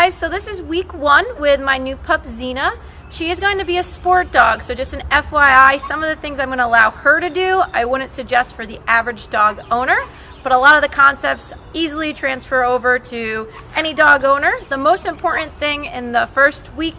guys, so this is week 1 with my new pup Xena. She is going to be a sport dog, so just an FYI, some of the things I'm going to allow her to do, I wouldn't suggest for the average dog owner, but a lot of the concepts easily transfer over to any dog owner. The most important thing in the first week,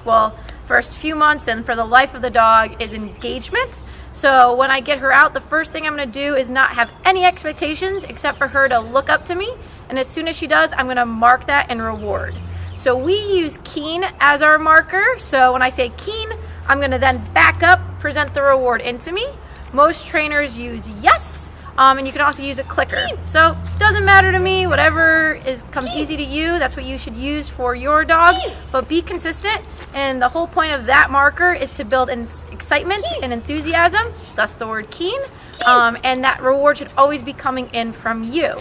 first few months and for the life of the dog is engagement. So when I get her out, the first thing I'm going to do is not have any expectations except for her to look up to me, and as soon as she does, I'm going to mark that and reward. So we use Keen as our marker. So when I say Keen, I'm going to then back up, present the reward into me. Most trainers use yes, and you can also use a clicker. So it doesn't matter to me, whatever comes easy to you, that's what you should use for your dog, but be consistent. And the whole point of that marker is to build excitement and enthusiasm, thus the word Keen, and that reward should always be coming in from you.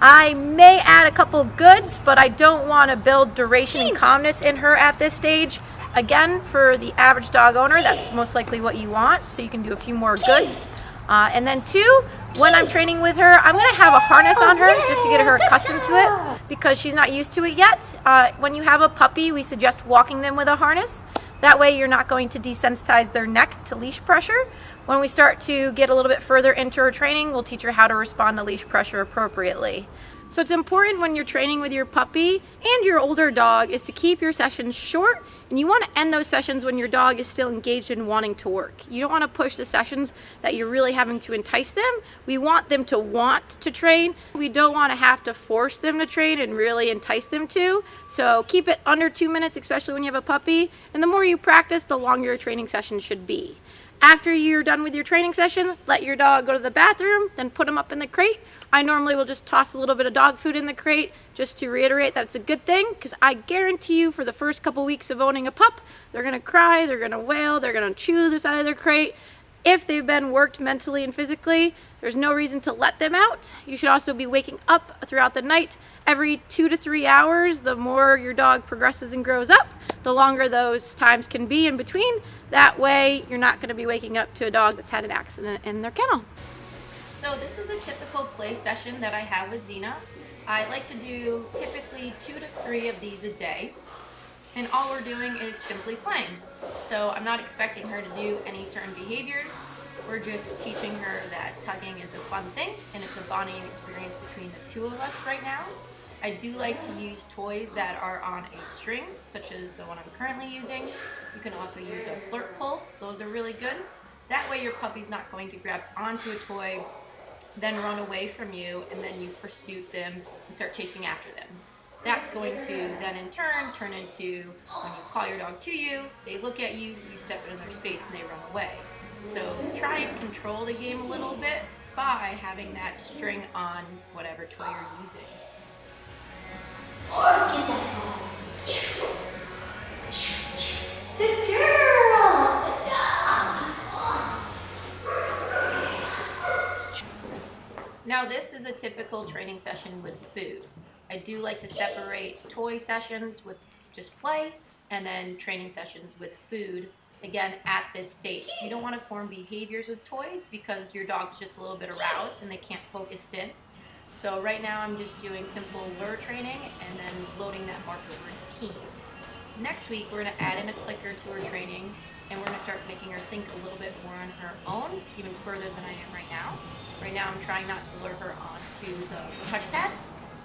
I may add a couple goods, but I don't want to build duration and calmness in her at this stage. Again, for the average dog owner, that's most likely what you want, so you can do a few more goods. And then 2, when I'm training with her, I'm going to have a harness on her just to get her accustomed to it because she's not used to it yet. When you have a puppy, we suggest walking them with a harness. That way you're not going to desensitize their neck to leash pressure. When we start to get a little bit further into her training, we'll teach her how to respond to leash pressure appropriately. So it's important when you're training with your puppy and your older dog is to keep your sessions short, and you want to end those sessions when your dog is still engaged in wanting to work. You don't want to push the sessions that you're really having to entice them. We want them to want to train. We don't want to have to force them to train and really entice them to. So keep it under 2 minutes, especially when you have a puppy, and the more you practice, the longer your training session should be. After you're done with your training session, let your dog go to the bathroom, then put him up in the crate. I normally will just toss a little bit of dog food in the crate just to reiterate that it's a good thing, because I guarantee you for the first couple weeks of owning a pup, they're going to cry, they're going to wail, they're going to chew the side of their crate. If they've been worked mentally and physically, there's no reason to let them out. You should also be waking up throughout the night every 2 to 3 hours. The more your dog progresses and grows up, the longer those times can be in between. That way, you're not going to be waking up to a dog that's had an accident in their kennel. So this is a typical play session that I have with Xena. I like to do typically 2 to 3 of these a day. And all we're doing is simply playing. So I'm not expecting her to do any certain behaviors. We're just teaching her that tugging is a fun thing and it's a bonding experience between the two of us right now. I do like to use toys that are on a string, such as the one I'm currently using. You can also use a flirt pull. Those are really good. That way your puppy's not going to grab onto a toy, then run away from you, and then you pursue them and start chasing after them. That's going to then in turn into when you call your dog to you, they look at you, you step into their space and they run away. So try and control the game a little bit by having that string on whatever toy you're using. Get that toy. Good girl! Good job! Now this is a typical training session with food. I do like to separate toy sessions with just play and then training sessions with food, again, at this stage. You don't want to form behaviors with toys because your dog's just a little bit aroused and they can't focus in. So right now I'm just doing simple lure training and then loading that marker with Keen. Next week we're going to add in a clicker to her training, and we're going to start making her think a little bit more on her own, even further than I am right now. Right now I'm trying not to lure her onto the touchpad.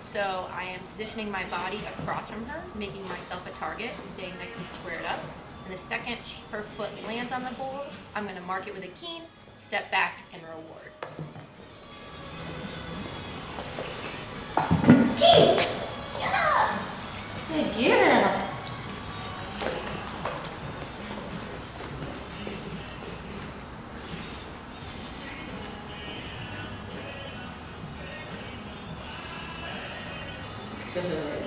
So I am positioning my body across from her, making myself a target, staying nice and squared up. And the second her foot lands on the bowl, I'm going to mark it with a Keen, step back, and reward. Keen! Yeah! Good girl! Good.